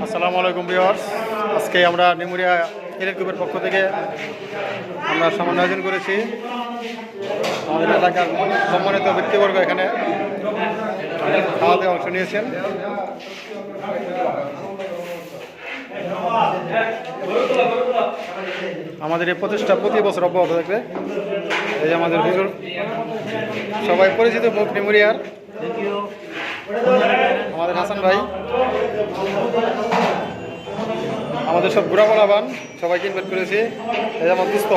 আসসালামু আলাইকুম ভিউয়ার্স, আজকে আমরা নেমুরিয়া এলিট গ্রুপের পক্ষ থেকে আমরা সামান্য আয়োজন করেছি। আমাদের এলাকার সম্মানিত ব্যক্তিবর্গ এখানে খাওয়াতে অংশ নিয়েছেন। আমাদের এই প্রচেষ্টা প্রতি বছর অব্যাহত থাকবে। এই যে আমাদের হুজুর, সবাই পরিচিত মুখ নেমুরিয়ার আমাদের হাসান ভাই, আমাদের সব ঘোরা বলাবান সবাইকে ইনভাইট করেছি। এই যে আমার দুস্থ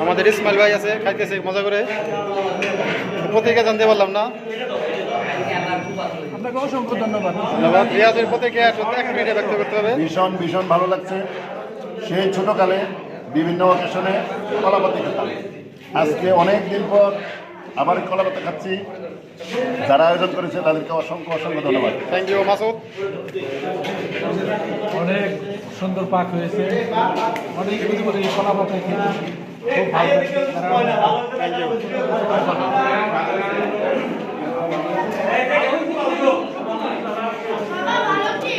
আমাদের ইসমাইল ভাই আছে, খাইতেছে মজা করে। পত্রিকা জানতে পারলাম না, আপনাকে অসংখ্য ধন্যবাদ। ধন্যবাদ। রিয়াজের প্রতিক্রিয়া এক মিনিটে ব্যক্ত করতে হবে। ভীষণ ভালো লাগছে। সেই ছোটোকালে বিভিন্ন অকেশনে কলাপাতা খেতাম, আজকে অনেক দিন পর আবার কলাপাতা খাচ্ছি। যারা আয়োজন করেছে তাদেরকে অসংখ্য ধন্যবাদ। Thank you Masud. অনেক সুন্দর পাক হয়েছে, অনেক কিছু করে এই কলা পাতা খেতে খুব ভালো লাগছে। Thank you.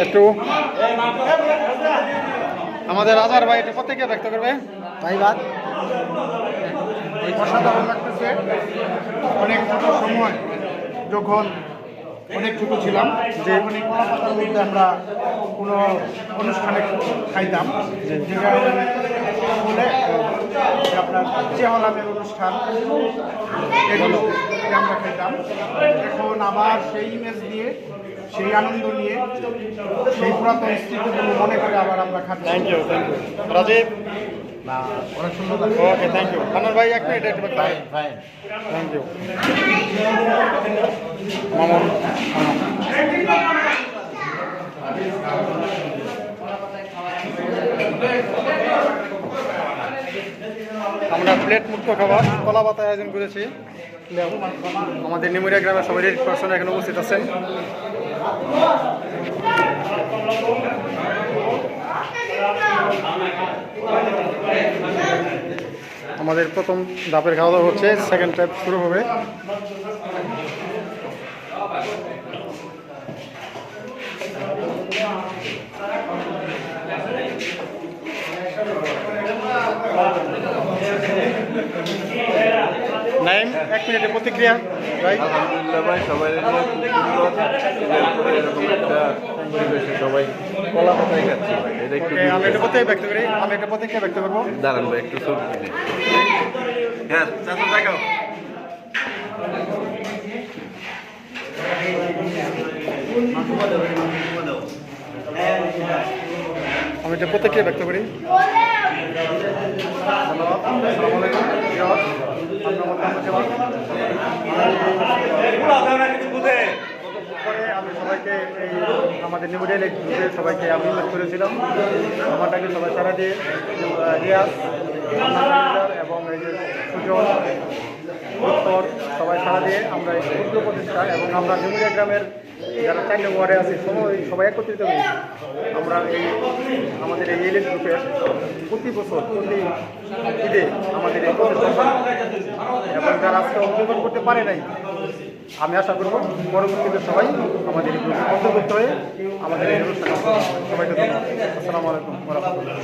একটু আমাদের আজহার ভাই একটু প্রত্যেকে ব্যক্ত করবে। ভাই বাদ অসাধারণ লাগতেছে। অনেক ছোট সময় যখন অনেক ছোট ছিলাম, যে অনেক কলা পাতার মধ্যে আমরা কোনো অনুষ্ঠানে খাইতাম, যেটা বলে আপনার চেহালামের অনুষ্ঠান, এগুলো আমরা খাইতাম। এখন আবার সেই ইমেজ নিয়ে, সেই আনন্দ নিয়ে, সেই পুরাতন স্মৃতিগুলো মনে করে আবার আমরা খাচ্ছি। Thank you, thank you. Rajib, অনেক সুন্দর লাগছে। Okay, thank you. খানার ভাই এক মিনিট একটু থ্যাংক ইউ। মামুন, আমরা প্লেট মুক্ত খাবার কলা পাতা আয়োজন করেছি। আমাদের নেমুরিয়া গ্রামের সবাই পার্সন এখানে উপস্থিত আছেন। আমাদের প্রথম ধাপের খাওয়া দাওয়া হচ্ছে, সেকেন্ড টাইপ শুরু হবে। নাইম, এক মিনিটের প্রতিক্রিয়া ভাই। আলহামদুলিল্লাহ ভাই, সবাই পরিবেশে সবাই কলা পাতাই খাচ্ছে ভাই। এটা একটু আমি একটা প্রত্যেক ব্যক্ত করি, আমি একটা প্রতিক্রিয়া ব্যক্ত করবো। দাঁড়ান ভাই, একটু ছবি তুলি। হ্যাঁ চাচা দেখাও। আমি একটা প্রত্যেককে ব্যক্ত করি। আমি সবাইকে এই আমাদের নেমুরিয়া এলিট গ্রুপের সবাইকে আমি ইনভাইট করেছিলাম। আমারটাকে সবাই সারা দিয়ে রিয়াজ এবং এই যে সুজন, উত্তর সবাই সারা দিয়ে আমরা এই ক্ষুদ্র প্রতিষ্ঠা এবং আমরা নেমুরিয়া গ্রামের যারা 4 নং ওয়ার্ডে আছি সবাই একত্রিত হই। আমরা আমাদের এই এলিট গ্রুপের প্রতি বছর প্রতি ঈদে আমাদের এই প্রতিষ্ঠান এবং যারা আজকে অংশগ্রহণ করতে পারে নাই, আমি আশা করব পরবর্তীতে সবাই আমাদের এই গ্রুপে অন্তর্ভুক্ত হয়ে আমাদের এই অনুষ্ঠানে সবাইকে ধন্যবাদ। আসসালামু আলাইকুম ওয়া রাহমাতুল্লাহ।